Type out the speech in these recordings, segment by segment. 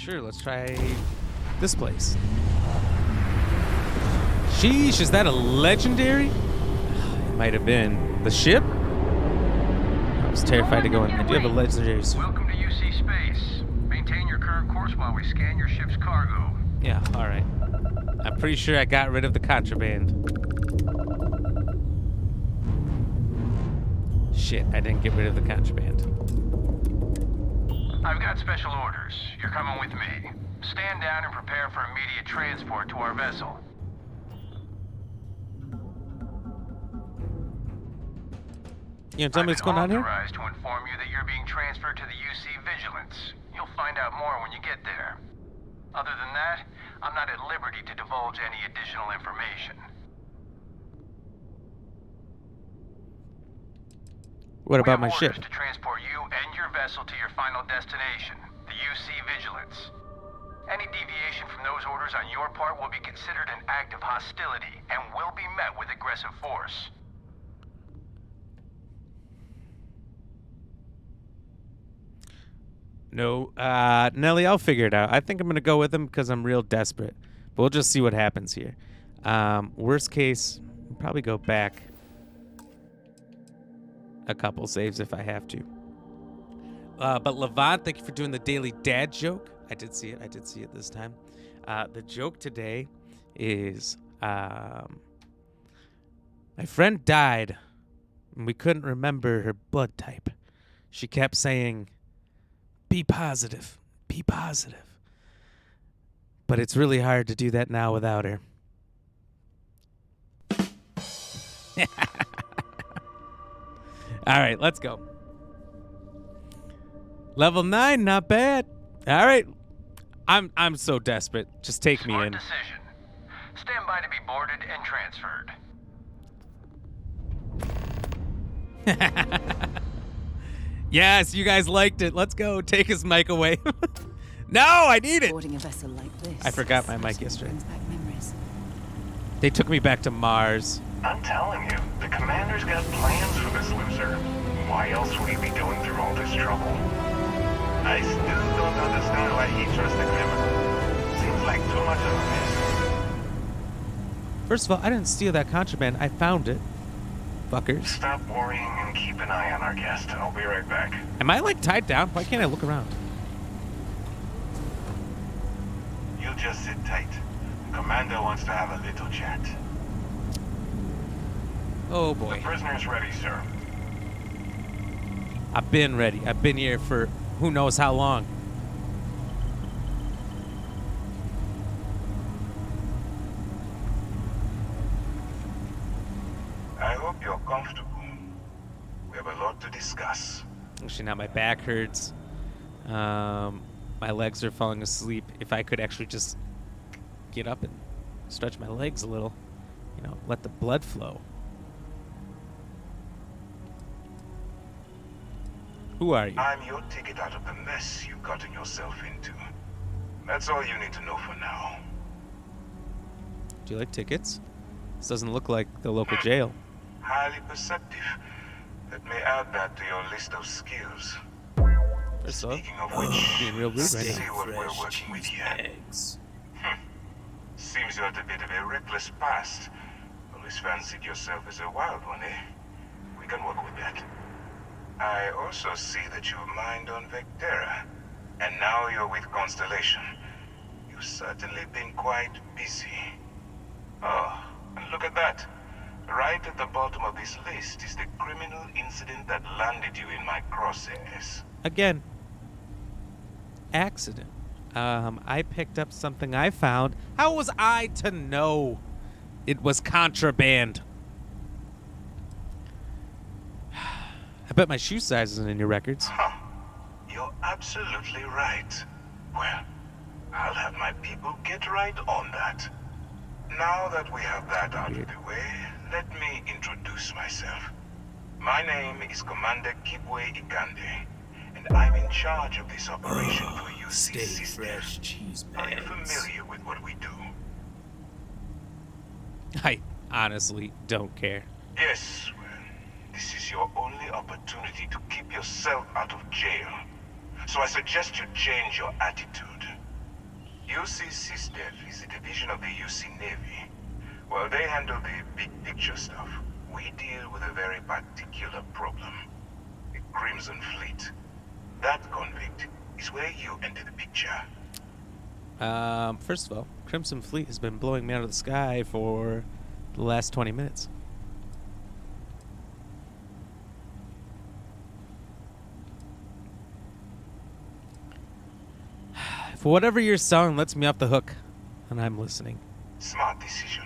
Sure, let's try this place. Sheesh, is that a legendary? It might have been. The ship? I was terrified to go in. I do have a legendary. Welcome to UC Space. Maintain your current course while we scan your ship's cargo. Yeah, alright. I'm pretty sure I got rid of the contraband. Shit, I didn't get rid of the contraband. I've got special orders. You're coming with me. Stand down and prepare for immediate transport to our vessel. You know, tell me what's going on here? I've been authorized to inform you that you're being transferred to the UC Vigilance. You'll find out more when you get there. Other than that, I'm not at liberty to divulge any additional information. What about my We have ship? orders to transport you and your vessel to your final destination, the UC Vigilance. Any deviation from those orders on your part will be considered an act of hostility and will be met with aggressive force. No, Nelly, I'll figure it out. I think I'm going to go with him because I'm real desperate. But we'll just see what happens here. Worst case, I'll probably go back a couple saves if I have to. But Levant, thank you for doing the daily dad joke. I did see it. I did see it this time. The joke today is my friend died and we couldn't remember her blood type. She kept saying, "Be positive, be positive." But it's really hard to do that now without her. All right, let's go. Level 9, not bad. All right. I'm so desperate. Just take me in. Smart decision. Stand by to be boarded and transferred. Yes, you guys liked it. Let's go. Take his mic away. No, I need it. Boarding a vessel like this. I forgot my mic yesterday. Brings back memories. They took me back to Mars. I'm telling you, the commander's got plans for this loser. Why else would he be going through all this trouble? I still don't understand why he trusts the criminal. Seems like too much of a risk. First of all, I didn't steal that contraband. I found it. Fuckers. Stop worrying and keep an eye on our guest. I'll be right back. Am I like tied down? Why can't I look around? You just sit tight. Commander wants to have a little chat. Oh The boy. prisoner's ready, sir. I've been ready. I've been here for who knows how long. I hope you're comfortable. We have a lot to discuss. Actually, now my back hurts. My legs are falling asleep. If I could actually just get up and stretch my legs a little, you know, let the blood flow. Who are you? I'm your ticket out of the mess you've gotten yourself into. That's all you need to know for now. Do you like tickets? This doesn't look like the local jail. Highly perceptive. Let me add that to your list of skills. First off, Speaking of which, being real rude let's right see now. what we're working with here. Seems you had a bit of a reckless past. Always fancied yourself as a wild one, eh? We can work with that. I also see that you've mined on Vectera, and now you're with Constellation. You've certainly been quite busy. Oh, and look at that. Right at the bottom of this list is the criminal incident that landed you in my crosshairs. Again, accident. I picked up something I found. How was I to know it was contraband? I bet my shoe size isn't in your records. Huh. You're absolutely right. Well, I'll have my people get right on that. Now that we have that out of the way, let me introduce myself. My name is Commander Kibwe Ikande, and I'm in charge of this operation for UC Stay System. fresh, cheese Are you bags. familiar with what we do? I honestly don't care. Yes, well, this is your only opportunity to keep yourself out of jail. So I suggest you change your attitude. UC SysDev is a division of the UC Navy. While they handle the big picture stuff, we deal with a very particular problem. The Crimson Fleet. That convict is where you enter the picture. First of all, Crimson Fleet has been blowing me out of the sky for the last 20 minutes. For whatever your song lets me off the hook, and I'm listening. Smart decision.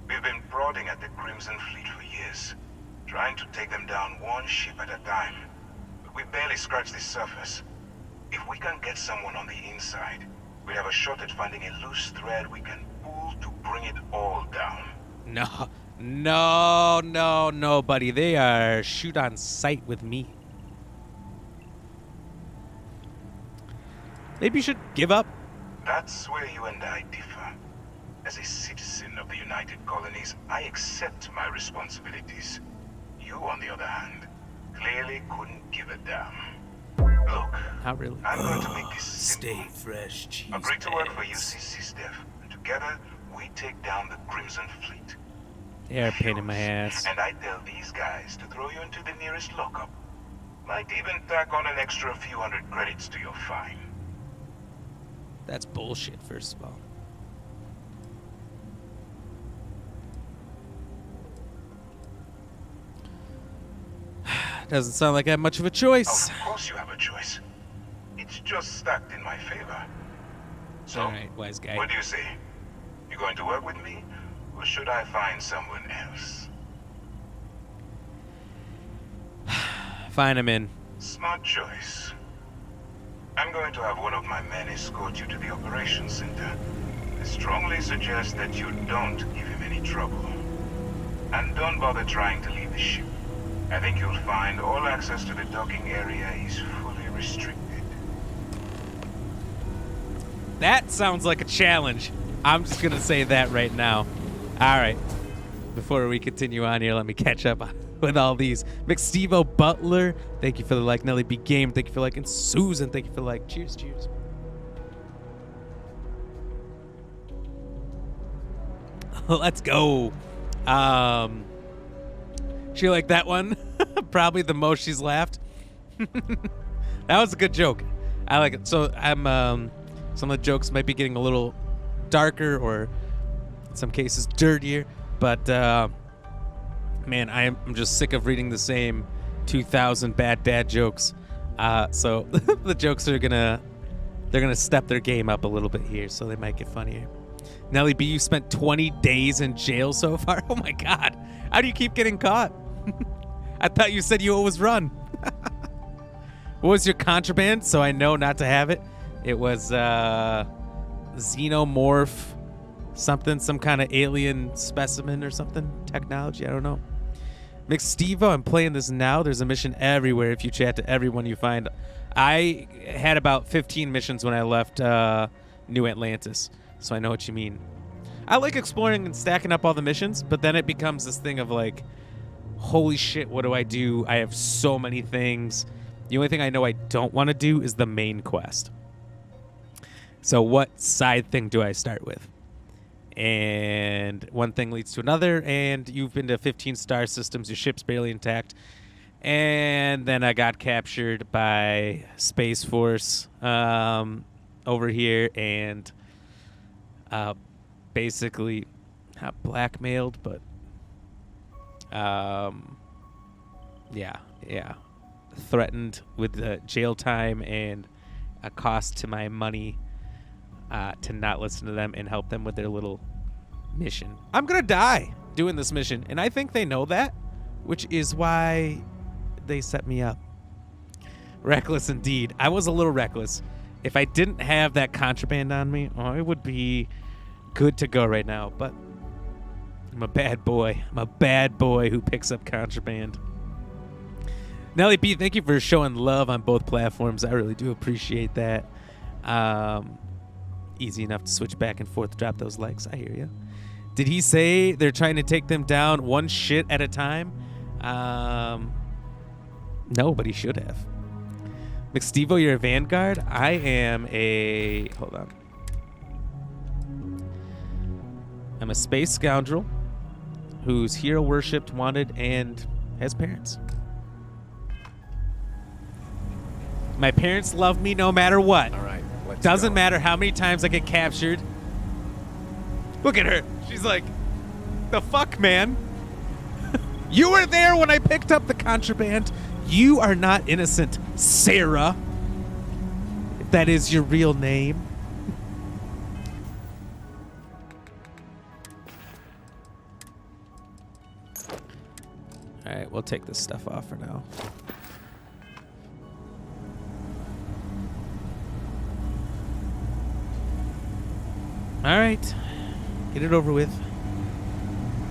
We've been prodding at the Crimson Fleet for years, trying to take them down one ship at a time. But we barely scratched the surface. If we can get someone on the inside, we have a shot at finding a loose thread we can pull to bring it all down. No, buddy. They are shoot on sight with me. Maybe you should give up. That's where you and I differ. As a citizen of the United Colonies, I accept my responsibilities. You, on the other hand, clearly couldn't give a damn. Look, Not really. I'm going to make this simple. Stay fresh, cheese. Agree to work for UC SysDev, and together we take down the Crimson Fleet. They're a pain in my ass. And I tell these guys to throw you into the nearest lockup. Might even tack on an extra few hundred credits to your fine. That's bullshit, first of all. Doesn't sound like I have much of a choice. Of course you have a choice. It's just stacked in my favor. So, All right, wise guy. what do you say? You going to work with me, or should I find someone else? Fine, I'm in. Smart choice. I'm going to have one of my men escort you to the operations center. I strongly suggest that you don't give him any trouble. And don't bother trying to leave the ship. I think you'll find all access to the docking area is fully restricted. That sounds like a challenge. I'm just going to say that right now. All right. Before we continue on here, let me catch up with all these. McStevo Butler, thank you for the like. Nelly B. Game, thank you for liking. Susan, thank you for the like. Cheers, cheers. Let's go. She liked that one. Probably the most she's laughed. That was a good joke. I like it. So I'm some of the jokes might be getting a little darker or in some cases dirtier, but man, I'm just sick of reading the same 2,000 bad jokes. So the jokes are they're gonna step their game up a little bit here, so they might get funnier. Nelly B, you spent 20 days in jail so far. Oh my God, how do you keep getting caught? I thought you said you always run. What was your contraband? So I know not to have it. It was xenomorph something, some kind of alien specimen or something. Technology, I don't know. McStevo, I'm playing this now. There's a mission everywhere if you chat to everyone you find. I had about 15 missions when I left New Atlantis, so I know what you mean. I like exploring and stacking up all the missions, but then it becomes this thing of like, holy shit, what do I do? I have so many things. The only thing I know I don't want to do is the main quest. So what side thing do I start with? And one thing leads to another, and you've been to 15 star systems, your ship's barely intact. And then I got captured by Space Force over here and basically not blackmailed, but yeah, threatened with jail time and a cost to my money to not listen to them and help them with their little mission. I'm gonna die doing this mission, and I think they know that, which is why they set me up. Reckless indeed. I was a little reckless. If I didn't have that contraband on me, I would be good to go right now, but I'm a bad boy. I'm a bad boy who picks up contraband. Nelly B, thank you for showing love on both platforms. I really do appreciate that. Easy enough to switch back and forth, drop those likes. I hear you. Did he say they're trying to take them down one shit at a time? No, but he should have. McStevo, you're a Vanguard. I am a... Hold on. I'm a space scoundrel who's hero worshipped, wanted, and has parents. My parents love me no matter what. All right, let's Doesn't go. matter how many times I get captured. Look at her. She's like, the fuck, man? You were there when I picked up the contraband. You are not innocent, Sarah. If that is your real name. All right, we'll take this stuff off for now. All right, get it over with.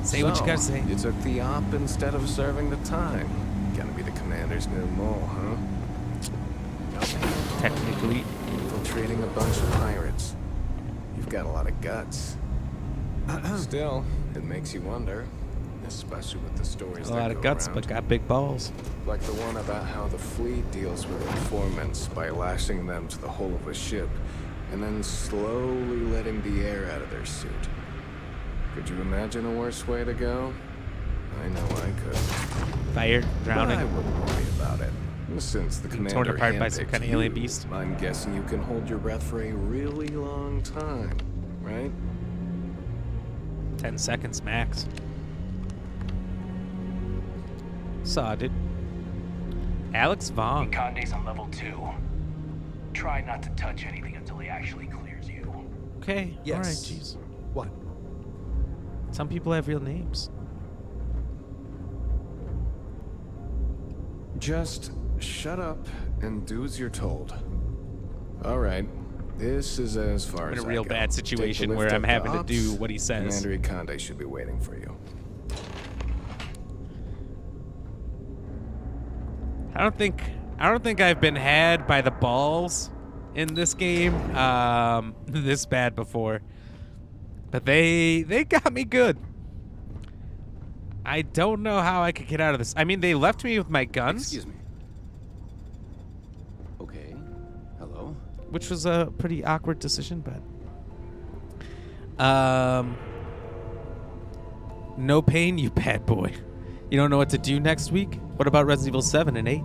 Say what you gotta say. You took the op instead of serving the time. Gonna be the commander's new mole, huh? Technically, Infiltrating a bunch of pirates. You've got a lot of guts. Still, it makes you wonder, especially with the stories a that lot go of guts, around. but got big balls. Like the one about how the fleet deals with informants by lashing them to the hull of a ship and then slowly letting the air out of their suit. Could you imagine a worse way to go? I know I could. Fire, But drowning. I wouldn't worry about it. Since the Being commander torn apart by some handpicked kind of alien you, beast. I'm guessing you can hold your breath for a really long time, right? 10 seconds max. Saw it. Alex Vaughn. Conde's on level 2. Try not to touch anything until he actually clears you. Okay. Yes. All right, jeez. What? Some people have real names. Just shut up and do as you're told. All right. This is as far I'm as in a I real go. bad Take the situation lift where up I'm to having to ops. do what he says. Commander Conde should be waiting for you. I don't think I've been had by the balls in this game this bad before. But they got me good. I don't know how I could get out of this. I mean, they left me with my guns, Excuse me. Okay. Hello? which was a pretty awkward decision, but no pain, you bad boy. You don't know what to do next week? What about Resident Evil 7 and 8?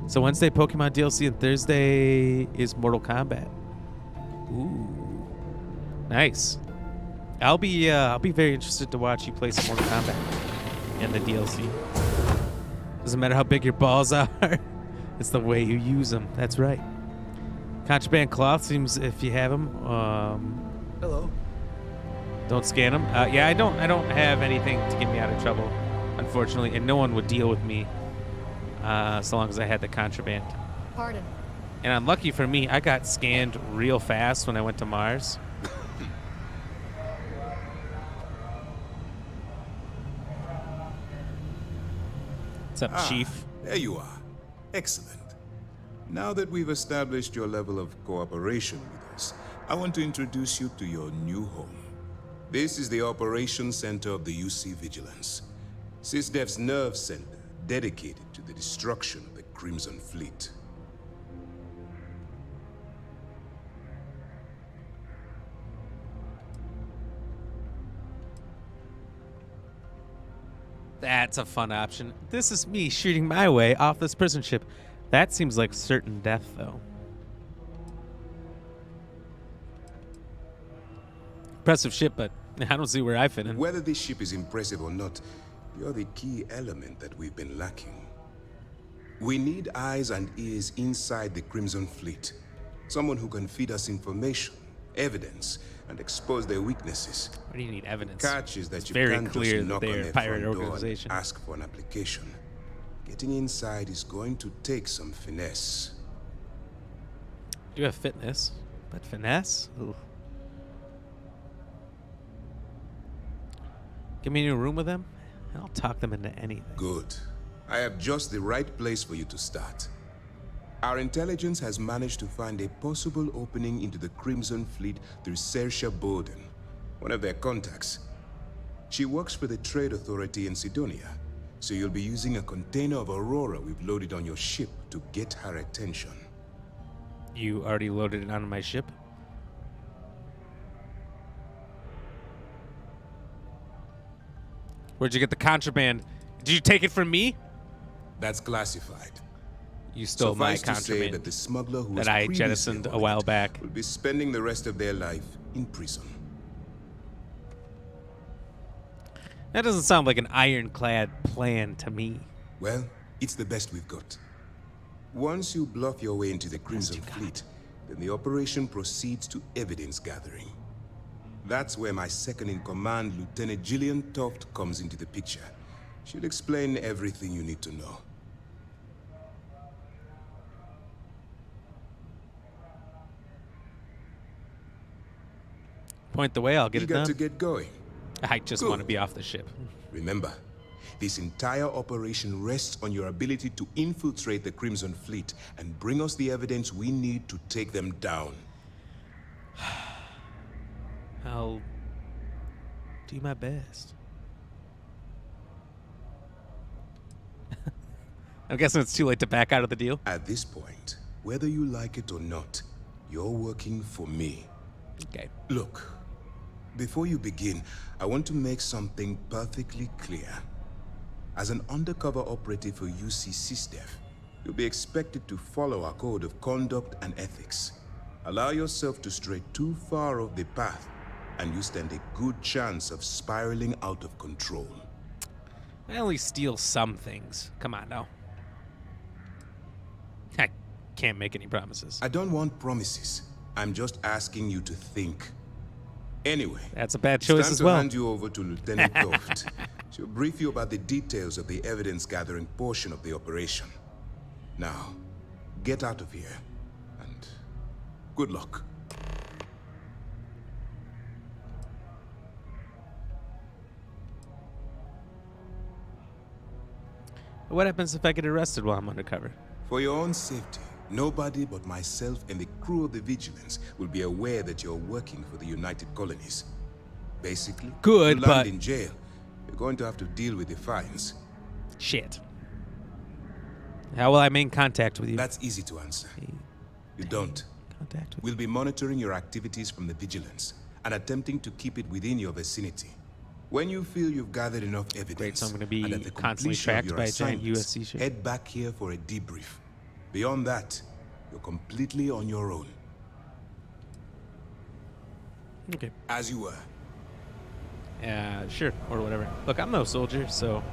So Wednesday, Pokemon DLC, and Thursday is Mortal Kombat. Ooh, nice. I'll be very interested to watch you play some Mortal Kombat and the DLC. Doesn't matter how big your balls are, it's the way you use them. That's right. Contraband cloth seems if you have them. Hello. Don't scan them. Yeah, I don't have anything to get me out of trouble, unfortunately, and no one would deal with me so long as I had the contraband. Pardon. And unlucky for me, I got scanned real fast when I went to Mars. What's up, Chief? There you are. Excellent. Now that we've established your level of cooperation with us, I want to introduce you to your new home. This is the Operations Center of the UC Vigilance, SysDef's nerve center dedicated to the destruction of the Crimson Fleet. That's a fun option. This is me shooting my way off this prison ship. That seems like certain death, though. Impressive ship, but I don't see where I fit in. Whether this ship is impressive or not, you're the key element that we've been lacking. We need eyes and ears inside the Crimson Fleet. Someone who can feed us information, evidence, and expose their weaknesses. Why do you need evidence? Catch is that It's you very can't clear just that knock they're on a their pirate front door and organization. ask for an application. Getting inside is going to take some finesse. Do have fitness, but finesse? Ooh. Give me a new room with them, and I'll talk them into anything. Good. I have just the right place for you to start. Our intelligence has managed to find a possible opening into the Crimson Fleet through Saoirse Bowden, one of their contacts. She works for the Trade Authority in Sidonia, so you'll be using a container of Aurora we've loaded on your ship to get her attention. You already loaded it onto my ship? Where'd you get the contraband? Did you take it from me? That's classified. You stole my Suffice to say contraband that the smuggler who was that I previously jettisoned a on while it back. will be spending the rest of their life in prison. That doesn't sound like an ironclad plan to me. Well, it's the best we've got. Once you bluff your way into the Crimson Fleet, then the operation proceeds to evidence gathering. That's where my second-in-command, Lieutenant Gillian Toft, comes into the picture. She'll explain everything you need to know. Point the way, I'll get it Eager done. to get going. I just Good. want to be off the ship. Remember, this entire operation rests on your ability to infiltrate the Crimson Fleet and bring us the evidence we need to take them down. I'll do my best. I'm guessing it's too late to back out of the deal. At this point, whether you like it or not, you're working for me. Okay. Look, before you begin, I want to make something perfectly clear. As an undercover operative for UC SysDef, you'll be expected to follow our code of conduct and ethics. Allow yourself to stray too far off the path, and you stand a good chance of spiraling out of control. I only steal some things. Come on now. I can't make any promises. I don't want promises. I'm just asking you to think. Anyway, That's a bad it's choice time as to well. hand you over to Lieutenant Toft. She'll brief you about the details of the evidence-gathering portion of the operation. Now, get out of here, and good luck. What happens if I get arrested while I'm undercover? For your own safety, nobody but myself and the crew of the Vigilance will be aware that you're working for the United Colonies. Basically, Good, you but- land in jail. You're going to have to deal with the fines. Shit. How will I maintain contact with you? That's easy to answer. You don't. Contact with We'll be monitoring your activities from the Vigilance and attempting to keep it within your vicinity. When you feel you've gathered enough evidence, Great, so I'm gonna be and at the constantly completion of tracked your by a giant assignments, USC ship? head back here for a debrief. Beyond that, you're completely on your own. Okay. As you were. Sure, or whatever. Look, I'm no soldier, so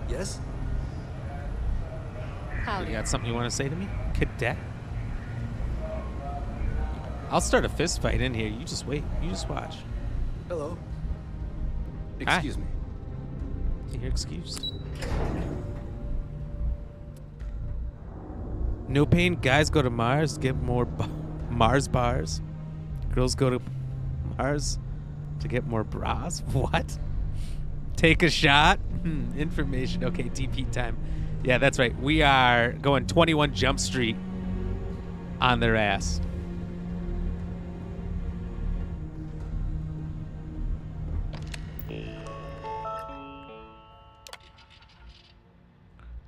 Yes? you got something you want to say to me, cadet? I'll start a fist fight in here. You just wait. You just watch. Hello. Hi. Excuse me. You're excused. No pain. Guys go to Mars to get more Mars bars. Girls go to Mars to get more bras. What? Take a shot? Information. Okay, TP time. Yeah, that's right. We are going 21 Jump Street on their ass.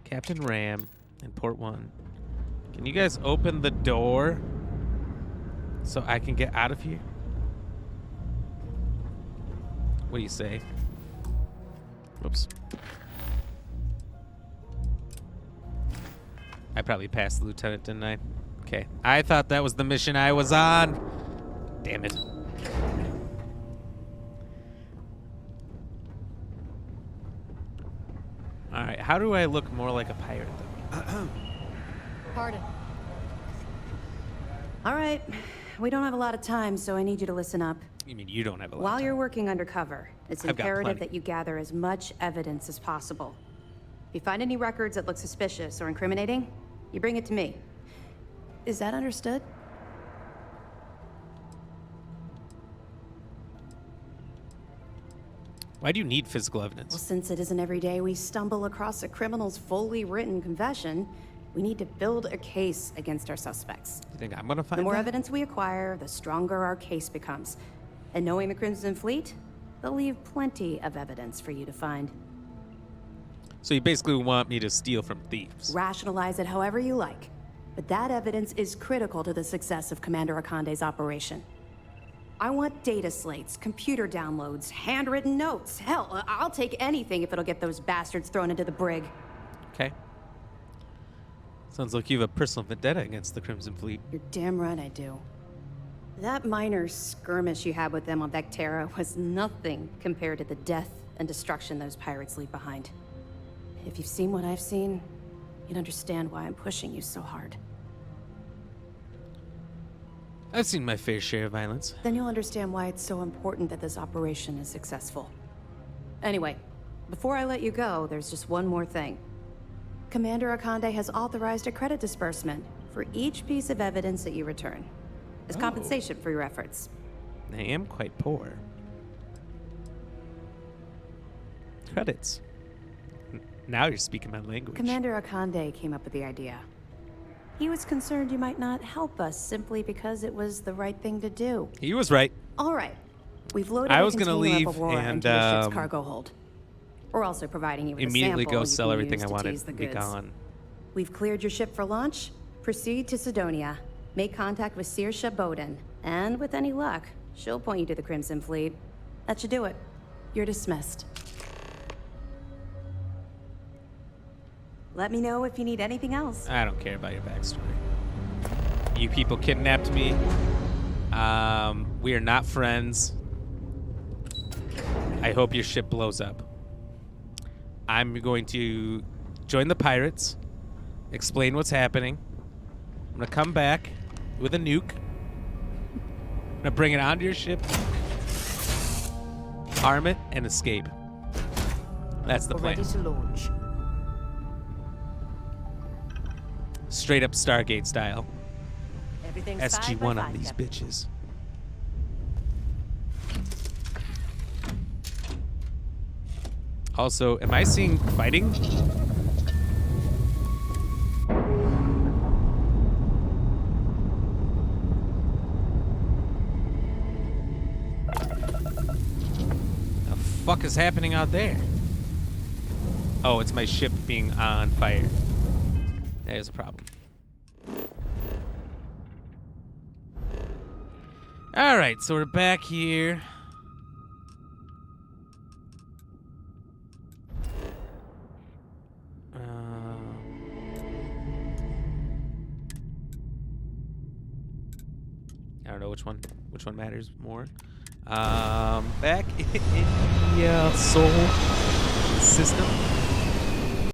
Captain Ram in Port 1. Can you guys open the door so I can get out of here? What do you say? Whoops. I probably passed the lieutenant, didn't I? Okay. I thought that was the mission I was on. Damn it. Alright, how do I look more like a pirate, though? Pardon. All right. We don't have a lot of time, so I need you to listen up. You mean you don't have a lot While of you're time. working undercover, it's I've got imperative plenty. that you gather as much evidence as possible. If you find any records that look suspicious or incriminating, you bring it to me. Is that understood? Why do you need physical Well, evidence? since it isn't every day we stumble across a criminal's fully written confession, we need to build a case against our suspects. You think I'm gonna find The more that? evidence we acquire, the stronger our case becomes. And knowing the Crimson Fleet, they'll leave plenty of evidence for you to find. So you basically want me to steal from thieves. Rationalize it however you like, but that evidence is critical to the success of Commander Akande's operation. I want data slates, computer downloads, handwritten notes. Hell, I'll take anything if it'll get those bastards thrown into the brig. Okay. Sounds like you have a personal vendetta against the Crimson Fleet. You're damn right I do. That minor skirmish you had with them on Vectera was nothing compared to the death and destruction those pirates leave behind. If you've seen what I've seen, you'd understand why I'm pushing you so hard. I've seen my fair share of violence. Then you'll understand why it's so important that this operation is successful. Anyway, before I let you go, there's just one more thing. Commander Akande has authorized a credit disbursement for each piece of evidence that you return, as compensation for your efforts. I am quite poor. Credits. Now you're speaking my language. Commander Akande came up with the idea. He was concerned you might not help us simply because it was the right thing to do. He was right. All right. We've loaded I a was gonna container leave of Aurora and, into your ship's cargo hold. We're also providing you with Immediately a sample go you sell can everything use I to wanted tease the and be goods. gone. We've cleared your ship for launch. Proceed to Sidonia. Make contact with Saoirse Bowden. And with any luck, she'll point you to the Crimson Fleet. That should do it. You're dismissed. Let me know if you need anything else. I don't care about your backstory. You people kidnapped me. We are not friends. I hope your ship blows up. I'm going to join the pirates, explain what's happening. I'm going to come back with a nuke. I'm going to bring it onto your ship, arm it, and escape. That's the plan. Ready to launch. Straight up Stargate style. Everything's SG-1 on these bitches. Also, am I seeing fighting? The fuck is happening out there? Oh, it's my ship being on fire. That is a problem. All right, so we're back here. I don't know which one matters more. Back in the Soul system.